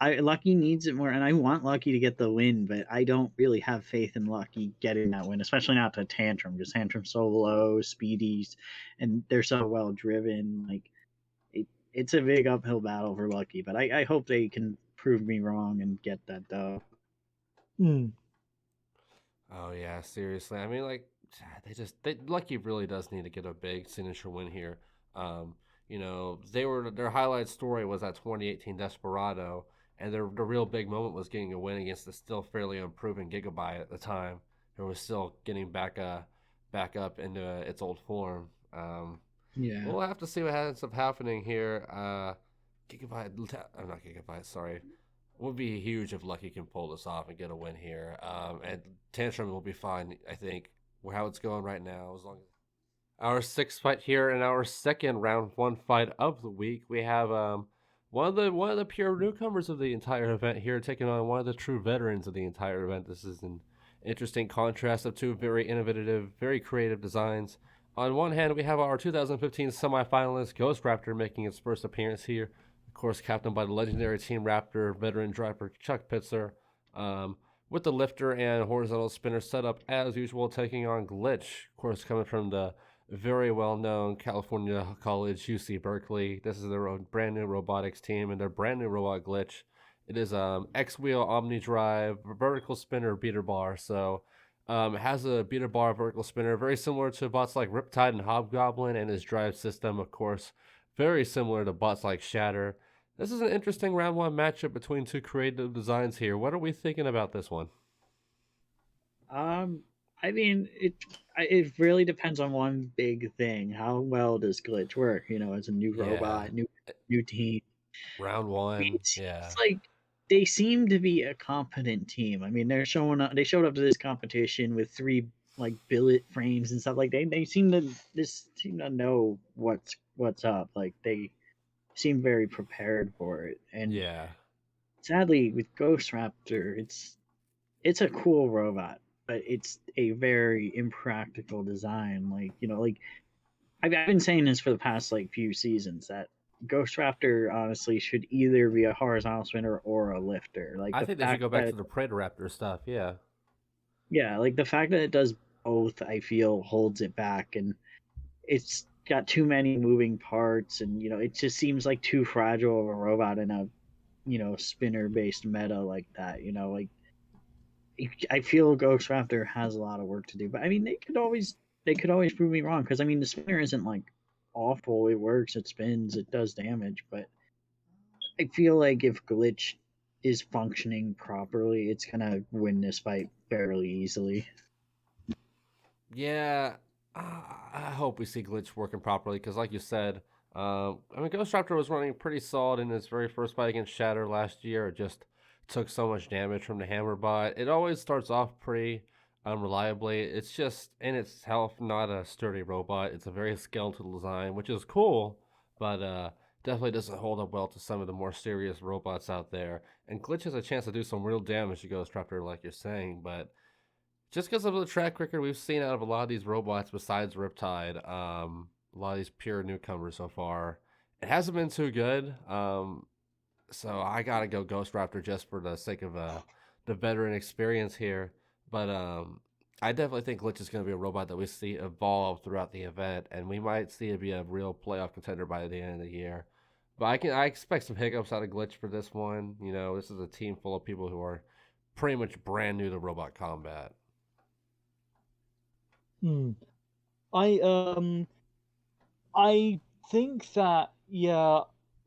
Lucky needs it more, and I want Lucky to get the win, but I don't really have faith in Lucky getting that win, especially not to Tantrum, because Tantrum's so low, speedies, and they're so well driven. Like it's a big uphill battle for Lucky, but I hope they can prove me wrong and get that dub. Oh yeah, seriously. I mean, like Lucky really does need to get a big signature win here. You know, their highlight story was that 2018 Desperado, and the real big moment was getting a win against the still fairly unproven Gigabyte at the time, who was still getting back up into its old form. Yeah, we'll have to see what ends up happening here. Gigabyte, I'm not Gigabyte, sorry. Would be huge if Lucky can pull this off and get a win here. And Tantrum will be fine, I think, how it's going right now. As long as our 6th fight here in our second round 1 fight of the week, we have one of the pure newcomers of the entire event here taking on one of the true veterans of the entire event. This is an Interesting contrast of two very innovative, very creative designs. On one hand, we have our 2015 semifinalist Ghost Raptor making its first appearance here. Of course, captained by the legendary Team Raptor veteran driver Chuck Pitzer. With the lifter and horizontal spinner setup as usual, taking on Glitch, of course, coming from the very well known California College UC Berkeley. This is their own brand new robotics team and their brand new robot Glitch. It is X wheel omni drive vertical spinner beater bar. So it has a beater bar vertical spinner, very similar to bots like Riptide and Hobgoblin, and his drive system, of course, very similar to bots like Shatter. This is an interesting round one matchup between two creative designs here. What are we thinking about this one? I mean, it really depends on one big thing. How well does Glitch work? You know, as a new robot, new team. Round I mean, one, yeah. it's like they seem to be a competent team. I mean, they're showing up. They showed up to this competition with 3 like billet frames and stuff. Like they seem to know what's up. Like they seem very prepared for it. And Yeah. sadly, with Ghost Raptor, it's a cool robot, but it's a very impractical design. Like, you know, like I've been saying this for the past like few seasons that Ghost Raptor honestly should either be a horizontal spinner or a lifter. Like I the think they should fact go back that to the Predator Raptor stuff, yeah. yeah, like the fact that it does both, I feel holds it back, and it's got too many moving parts, and you know, it just seems like too fragile of a robot in a spinner based meta like that. You know, like I feel Ghost Raptor has a lot of work to do, but I mean, they could always prove me wrong because I mean, the spinner isn't like awful. It works, it spins, it does damage, but I feel like if Glitch is functioning properly, it's gonna win this fight fairly easily. Yeah, I hope we see Glitch working properly because, like you said, I mean, Ghost Raptor was running pretty solid in his very first fight against Shatter last year. It just took so much damage from the hammer bot. It always starts off pretty unreliably. It's just in itself not a sturdy robot. It's a very skeletal design, which is cool, but definitely doesn't hold up well to some of the more serious robots out there. And Glitch has a chance to do some real damage to Ghost Raptor, like you're saying, but just because of the track record we've seen out of a lot of these robots besides Riptide, a lot of these pure newcomers so far, it hasn't been too good. So I gotta go Ghost Raptor just for the sake of the veteran experience here. But I definitely think Glitch is going to be a robot that we see evolve throughout the event, and we might see it be a real playoff contender by the end of the year. But I expect some hiccups out of Glitch for this one. You know, this is a team full of people who are pretty much brand new to robot combat. I think that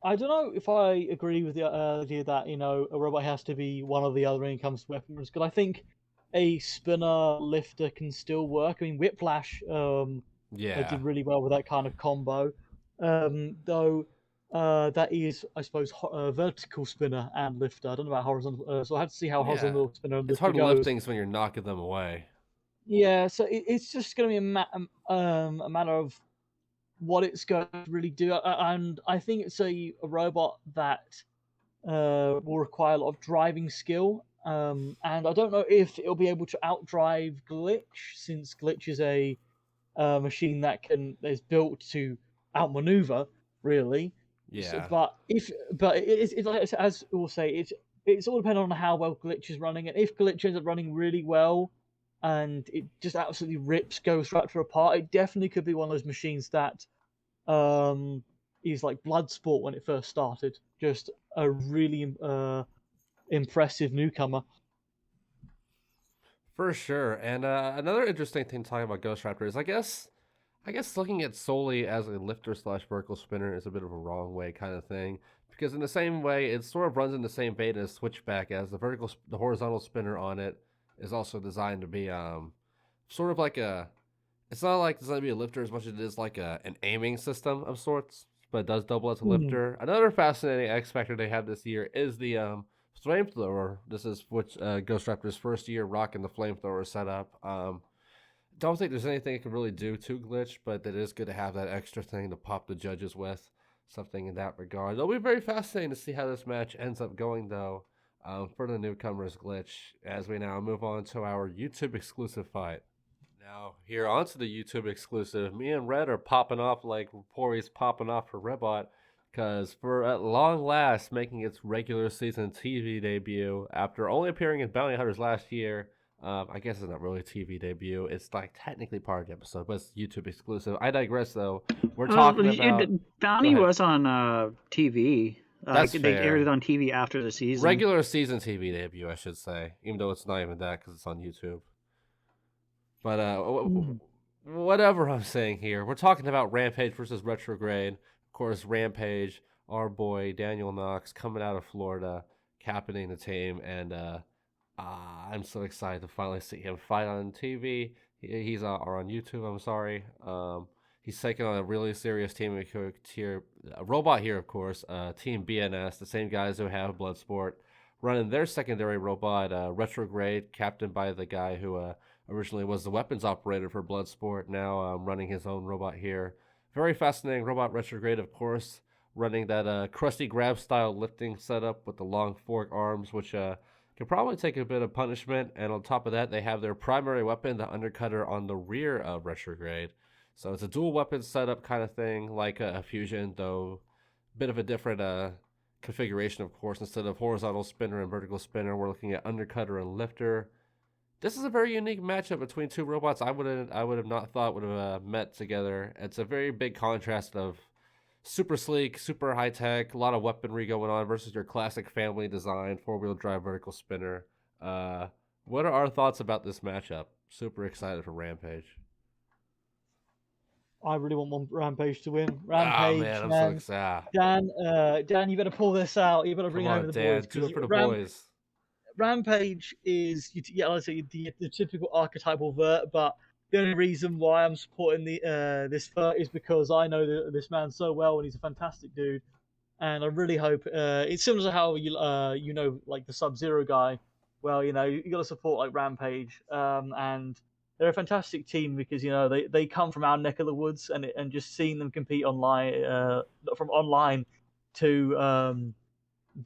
I don't know if I agree with the idea that a robot has to be one or the other when it comes to weapons. Because I think a spinner lifter can still work. I mean, Whiplash did really well with that kind of combo. Though that is, I suppose, a vertical spinner and lifter. I don't know about horizontal. So I have to see how horizontal spinner and It's lifter hard to lift goes. things when you're knocking them away. Yeah, so it's just going to be a matter of what it's going to really do, and I think it's a robot that will require a lot of driving skill, and I don't know if it'll be able to outdrive Glitch, since Glitch is a machine that is built to outmaneuver, really. Yeah. So, but it's like, as we'll say, it's all dependent on how well Glitch is running, and if Glitch ends up running really well, and it just absolutely rips Ghost Raptor apart, it definitely could be one of those machines that is like Bloodsport when it first started. Just a really impressive newcomer. For sure. And another interesting thing talking about Ghost Raptor is I guess looking at solely as a lifter slash vertical spinner is a bit of a wrong way kind of thing. Because in the same way, it sort of runs in the same beta as Switchback, as the horizontal spinner on it is also designed to be sort of like it's not like designed to be a lifter as much as it is like an aiming system of sorts, but it does double as a lifter. Another fascinating X factor they have this year is the flamethrower. This is Ghost Raptor's first year rocking the flamethrower setup. Don't think there's anything it can really do to Glitch, but it is good to have that extra thing to pop the judges with. Something in that regard. It'll be very fascinating to see how this match ends up going, though. for the newcomers glitch as we now move on to our YouTube exclusive fight. Now, here onto the YouTube exclusive, me and Red are popping off like Pory's popping off for Redbot, because for at long last making its regular season TV debut after only appearing in Bounty Hunters last year. I guess it's not really a TV debut. It's like technically part of the episode, but it's YouTube exclusive. I digress, though. We're talking about Bounty was on TV. That's they fair. aired it on TV after the season. Regular season TV debut, I should say, even though it's not even that because it's on YouTube. But whatever I'm saying here, we're talking about Rampage versus Retrograde. Of course, Rampage, our boy Daniel Knox coming out of Florida, captaining the team, and I'm so excited to finally see him fight on TV. He's or on YouTube. I'm sorry. He's taking on a really serious team here, a robot here, of course. Team BNS, the same guys who have Bloodsport, running their secondary robot, Retrograde, captained by the guy who originally was the weapons operator for Bloodsport. Now running his own robot here. Very fascinating robot, Retrograde, of course, running that crusty grab style lifting setup with the long fork arms, which can probably take a bit of punishment. And on top of that, they have their primary weapon, the Undercutter, on the rear of Retrograde. So it's a dual weapon setup kind of thing, like a Fusion, though a bit of a different configuration, of course. Instead of horizontal spinner and vertical spinner, we're looking at Undercutter and Lifter. This is a very unique matchup between two robots I would have not thought would have met together. It's a very big contrast of super sleek, super high tech, a lot of weaponry going on versus your classic family design 4-wheel drive vertical spinner. What are our thoughts about this matchup? Super excited for Rampage. I really want Rampage to win. Rampage, man, I'm so excited. Dan, you better pull this out. You better bring it over the boys. Do it for the boys. Rampage is, let's say the typical archetypal vert, but the only reason why I'm supporting this vert is because I know this man so well, and he's a fantastic dude. And I really hope it's similar to how you know, like the Sub-Zero guy. Well, you got to support like Rampage, and they're a fantastic team because they come from our neck of the woods, and just seeing them compete online, from online to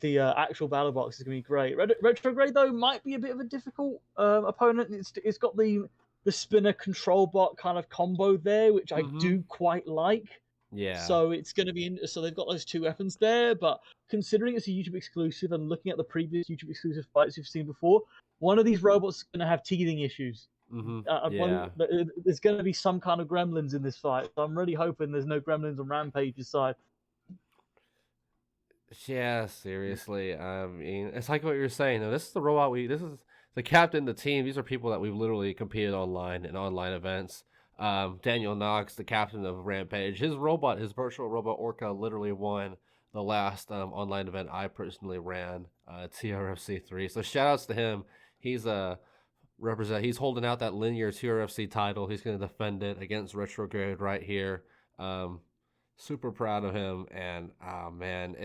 the actual Battlebots is going to be great. Retrograde, though, might be a bit of a difficult opponent. It's got the spinner control bot kind of combo there, which I do quite like. Yeah. So it's going to be so they've got those two weapons there, but considering it's a YouTube exclusive and looking at the previous YouTube exclusive fights we've seen before, one of these robots is going to have teething issues. There's going to be some kind of gremlins in this fight. So I'm really hoping there's no gremlins on Rampage's side. Yeah, seriously. I mean, it's like what you're saying. Though. This is the robot this is the captain, the team. These are people that we've literally competed online in online events. Daniel Knox, the captain of Rampage, his virtual robot Orca, literally won the last online event I personally ran, TRFC 3. So shout outs to him. He's he's holding out that linear TRFC title. He's going to defend it against Retrograde right here. Super proud of him, and man,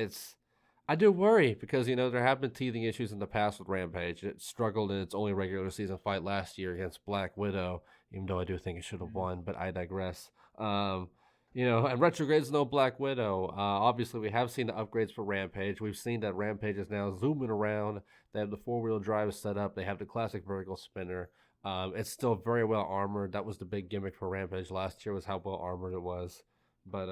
I do worry because there have been teething issues in the past with Rampage. It struggled in its only regular season fight last year against Black Widow, even though I do think it should have won, but I digress. And Retrograde's no Black Widow. Obviously, we have seen the upgrades for Rampage. We've seen that Rampage is now zooming around. They have the 4-wheel drive set up. They have the classic vertical spinner. It's still very well armored. That was the big gimmick for Rampage last year, was how well armored it was. But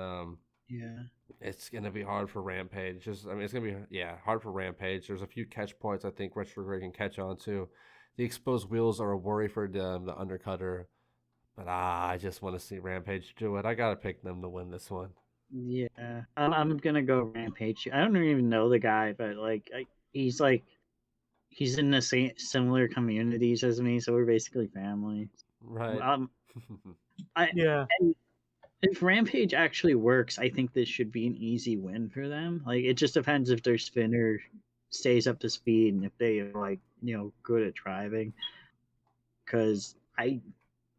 yeah, it's gonna be hard for Rampage. It's gonna be hard for Rampage. There's a few catch points I think Retrograde can catch on to. The exposed wheels are a worry for the Undercutter, but I just want to see Rampage do it. I gotta pick them to win this one. Yeah, I'm gonna go Rampage. I don't even know the guy, but he's in the same similar communities as me, so we're basically family. Right. And if Rampage actually works, I think this should be an easy win for them. It just depends if their spinner stays up to speed and if they are good at driving. Because I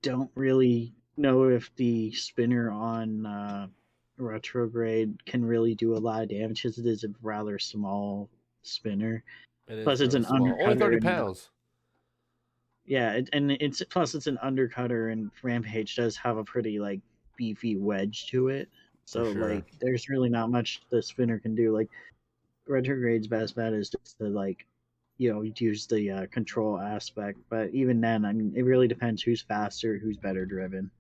don't really know if the spinner on Retrograde can really do a lot of damage, because it is a rather small spinner. Plus, it's an undercutter. Only 30 pounds. Yeah, it's it's an undercutter, and Rampage does have a pretty beefy wedge to it. So sure. There's really not much the spinner can do. Retrograde's best bet is just to use the control aspect. But even then, I mean, it really depends who's faster, who's better driven.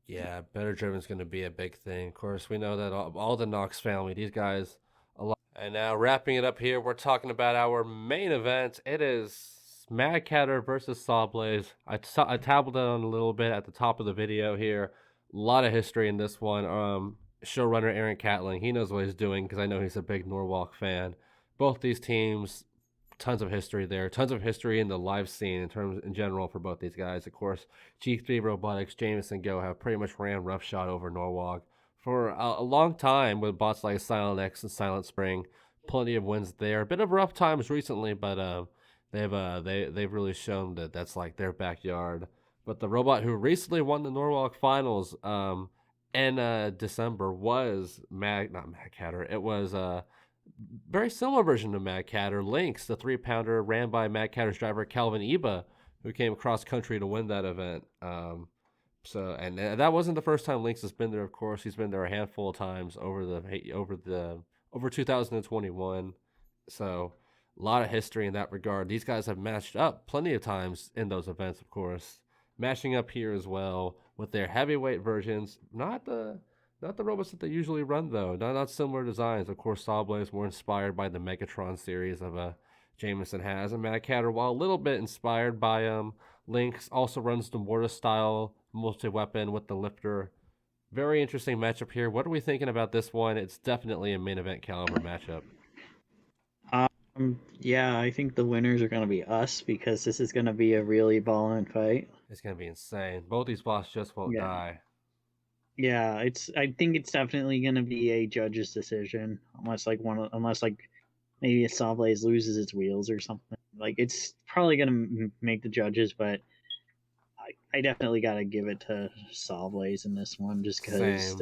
Yeah, better driven is going to be a big thing. Of course, we know that all the Knox family, these guys, a lot. And now wrapping it up here, we're talking about our main event. It is Mad Catter versus SawBlaze. I tabbled it on a little bit at the top of the video here. A lot of history in this one. Showrunner Aaron Catling, he knows what he's doing because I know he's a big Norwalk fan. Both these teams, tons of history there. Tons of history in the live scene in general for both these guys. Of course, G3 Robotics, Jameson Go have pretty much ran roughshod over Norwalk for a long time with bots like Silent X and Silent Spring. Plenty of wins there. A bit of rough times recently, but they've really shown that that's like their backyard. But the robot who recently won the Norwalk finals in December was not Mad Catter. It was very similar version of Mad Catter, Lynx, the 3-pounder ran by Mad Catter's driver Calvin Eba, who came across country to win that event. And that wasn't the first time Lynx has been there. Of course, he's been there a handful of times over 2021. So a lot of history in that regard. These guys have matched up plenty of times in those events. Of course, matching up here as well with their heavyweight versions. Not the robots that they usually run, though. Not similar designs. Of course, SawBlaze more inspired by the Megatron series of Jameson has. And Mad Catter, while a little bit inspired by Lynx, also runs the Mortar-style multi-weapon with the lifter. Very interesting matchup here. What are we thinking about this one? It's definitely a main event caliber matchup. Yeah, I think the winners are going to be us because this is going to be a really ballin' fight. It's going to be insane. Both these bots just won't die. Yeah, I think it's definitely going to be a judge's decision unless maybe a SawBlaze loses its wheels or something. Like, it's probably going to make the judges, but I definitely got to give it to SawBlaze in this one just because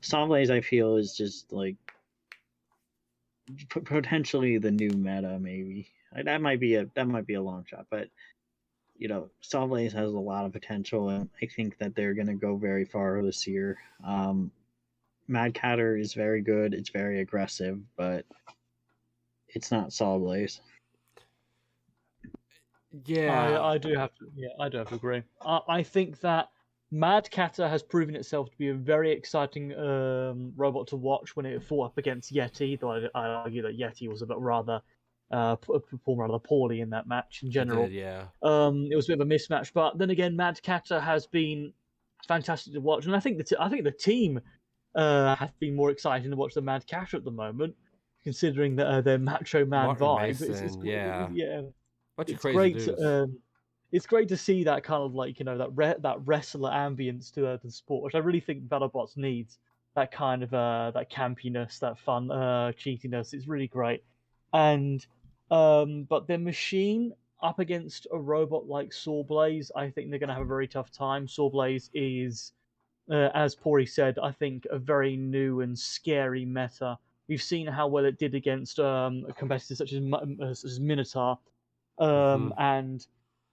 SawBlaze, I feel, is just like potentially the new meta. Maybe that might be a long shot, but SawBlaze has a lot of potential, and I think that they're going to go very far this year. Mad Catter is very good. It's very aggressive, but it's not SawBlaze. Yeah, I do have to agree. I think that Mad Catter has proven itself to be a very exciting robot to watch when it fought up against Yeti, though I argue that Yeti was a bit rather performed rather poorly in that match in general. It did, yeah. It was a bit of a mismatch, but then again, Mad Catter has been fantastic to watch, and I think the team has been more exciting to watch than Mad Catter at the moment, considering that their Macho Man vibe. It's great. It's great to see that kind of like that wrestler ambience to the sport, which I really think Battlebots needs. That kind of that campiness, that fun, cheatiness. It's really great, and but their machine up against a robot like SawBlaze, I think they're going to have a very tough time. SawBlaze is, as Pory said, I think a very new and scary meta. We've seen how well it did against competitors such as Minotaur. And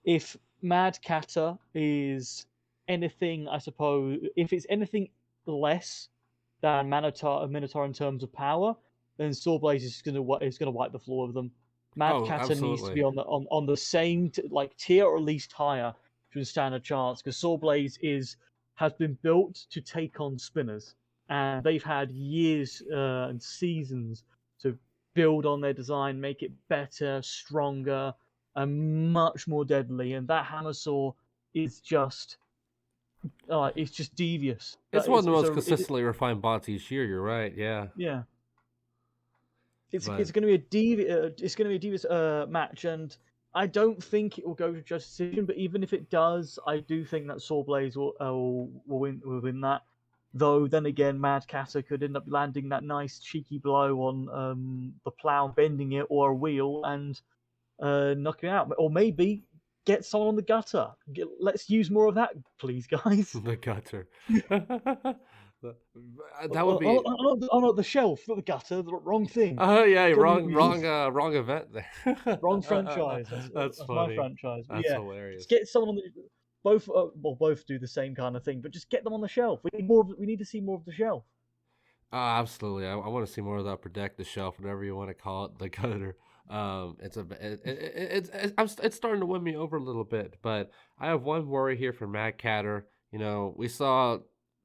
if Mad Catter is anything, I suppose, if it's anything less than Minotaur in terms of power, then SawBlaze is going to wipe the floor with them. Mad Catter needs to be on the same tier or at least higher to stand a chance, because SawBlaze has been built to take on spinners, and they've had years and seasons to build on their design, make it better, stronger, and much more deadly. And that hammer saw is just it's just devious. It's one of the most consistently refined bots each year. You're right. Yeah. Yeah. It's going to be a devious match, and I don't think it will go to judge decision. But even if it does, I do think that SawBlaze will win that. Though then again, Mad Catter could end up landing that nice cheeky blow on the plow, bending it, or a wheel, and knocking it out, or maybe get someone on the gutter. Let's use more of that, please, guys. The gutter. That would be. Oh, no, the shelf, not the gutter. The wrong thing. Oh yeah, wrong event there. Wrong franchise. That's funny. My franchise. That's hilarious. Just get someone on the. Both do the same kind of thing, but just get them on the shelf. We need to see more of the shelf. Absolutely. I want to see more of the upper deck, the shelf, whatever you want to call it, the gutter. It's starting to win me over a little bit, but I have one worry here for Mad Catter. We saw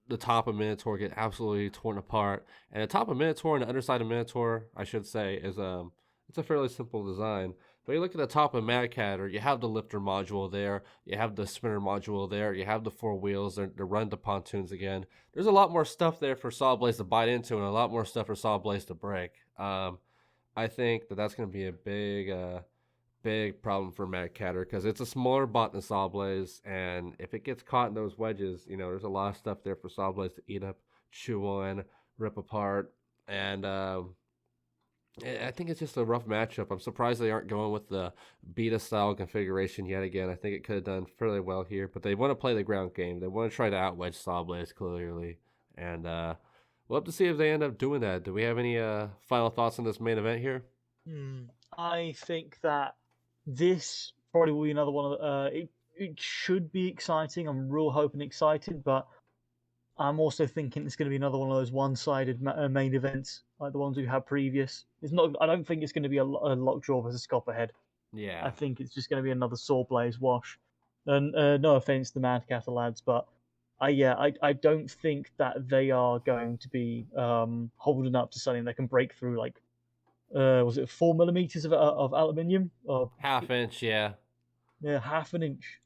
the top of Minotaur get absolutely torn apart, and the top of Minotaur and the underside of Minotaur, I should say, is it's a fairly simple design. But you look at the top of Mad Catter, you have the lifter module there, you have the spinner module there, you have the four wheels, they're run the pontoons again. There's a lot more stuff there for SawBlaze to bite into, and a lot more stuff for SawBlaze to break. I think that's going to be a big problem for Mad Catter because it's a smaller bot than SawBlaze, and if it gets caught in those wedges, there's a lot of stuff there for SawBlaze to eat up, chew on, rip apart, and I think it's just a rough matchup. I'm surprised they aren't going with the beta style configuration yet again. I think it could have done fairly well here, but they want to play the ground game. They want to try to outwedge SawBlaze clearly, and we'll have to see if they end up doing that. Do we have any final thoughts on this main event here? I think that this probably will be another one of it should be exciting. I'm real hoping excited, but I'm also thinking it's going to be another one of those one-sided main events like the ones we had previous. It's not. I don't think it's going to be a lockjaw versus Copperhead. Yeah. I think it's just going to be another SawBlaze wash. And no offense to Mad Catter lads, but I don't think that they are going to be holding up to something that can break through like was it 4 millimeters of aluminium? Half inch, yeah. Yeah, half an inch.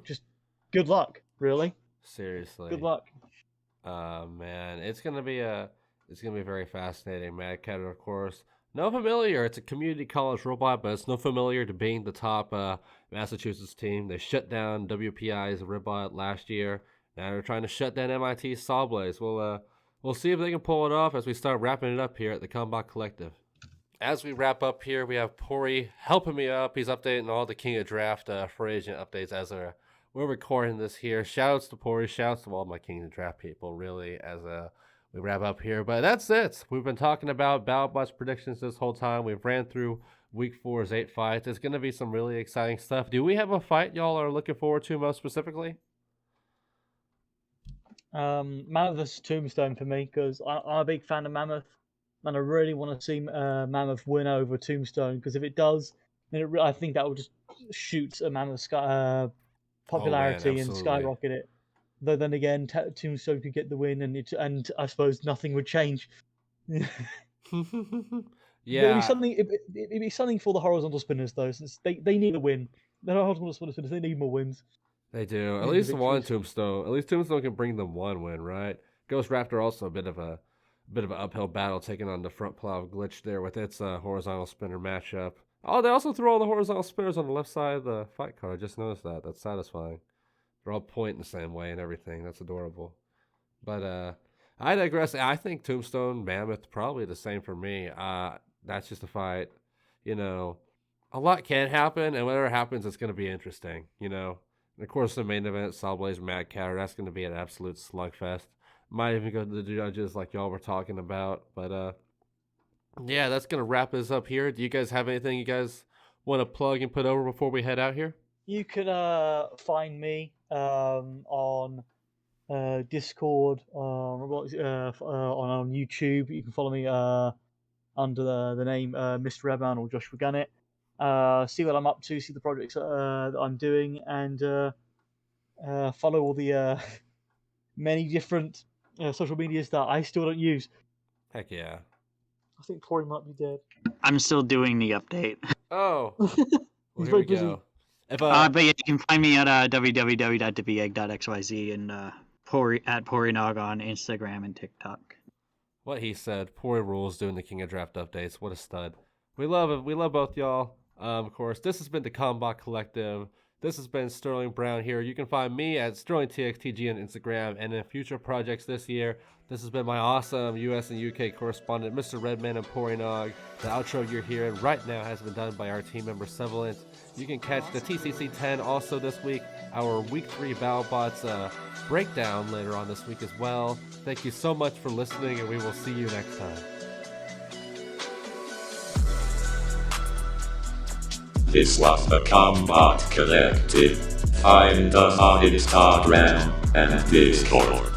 Just good luck, really. Seriously. Good luck. Man, it's gonna be very fascinating. Mad Catter, of course, no familiar. It's a community college robot, but it's no familiar to being the top Massachusetts team. They shut down WPI's robot last year. Now they're trying to shut down MIT's SawBlaze. We'll see if they can pull it off as we start wrapping it up here at the Combot Collective. As we wrap up here, we have Pory helping me up. He's updating all the King of Draft free agent updates as we're recording this here. Shouts to Pory, shouts to all my King of Draft people, really, as we wrap up here. But that's it. We've been talking about Battlebots predictions this whole time. We've ran through Week 4's 8 fights. It's going to be some really exciting stuff. Do we have a fight y'all are looking forward to most specifically? Mammoth vs Tombstone for me, because I'm a big fan of Mammoth, and I really want to see Mammoth win over Tombstone, because if it does, then I think that will just shoot a Mammoth's popularity and skyrocket it. Though then again, Tombstone could get the win, and I suppose nothing would change. Yeah, it'd be something for the horizontal spinners though, since they need a win. The horizontal spinners, they need more wins. They do. At least one Tombstone. At least Tombstone can bring them one win, right? Ghost Raptor also a bit of an uphill battle, taking on the front plow glitch there with its horizontal spinner matchup. Oh, they also threw all the horizontal spinners on the left side of the fight card. I just noticed that. That's satisfying. They're all pointing the same way and everything. That's adorable. But I digress. I think Tombstone, Mammoth, probably the same for me. That's just a fight. A lot can happen, and whatever happens, it's going to be interesting. And of course, the main event, SawBlaze, Mad Catter, that's going to be an absolute slugfest. Might even go to the judges like y'all were talking about. But, yeah, that's going to wrap us up here. Do you guys have anything you guys want to plug and put over before we head out here? You can find me on Discord, on YouTube. You can follow me under the name MisterRedman or Joshua Gunnett. See what I'm up to, see the projects that I'm doing, and follow all the many different social medias that I still don't use. Heck yeah. I think Pory might be dead. I'm still doing the update. Oh. Well, He's here very we busy. go. But yeah, you can find me at www.dippyegg.xyz and at Pory Nog on Instagram and TikTok. What he said. Pory rules doing the King of Draft updates. What a stud. We love it. We love both y'all. Of course, this has been the Combot Collective. This has been Sterling Brown here. You can find me at SterlingTXTG on Instagram and in future projects this year. This has been my awesome US and UK correspondent, Mr. Redman and Pory Nog. The outro you're hearing right now has been done by our team member, Sevalent. You can catch the TCC 10 also this week, our Week 3 Battlebots breakdown later on this week as well. Thank you so much for listening, and we will see you next time. This was the Combot Collective. Find us on Instagram and Discord.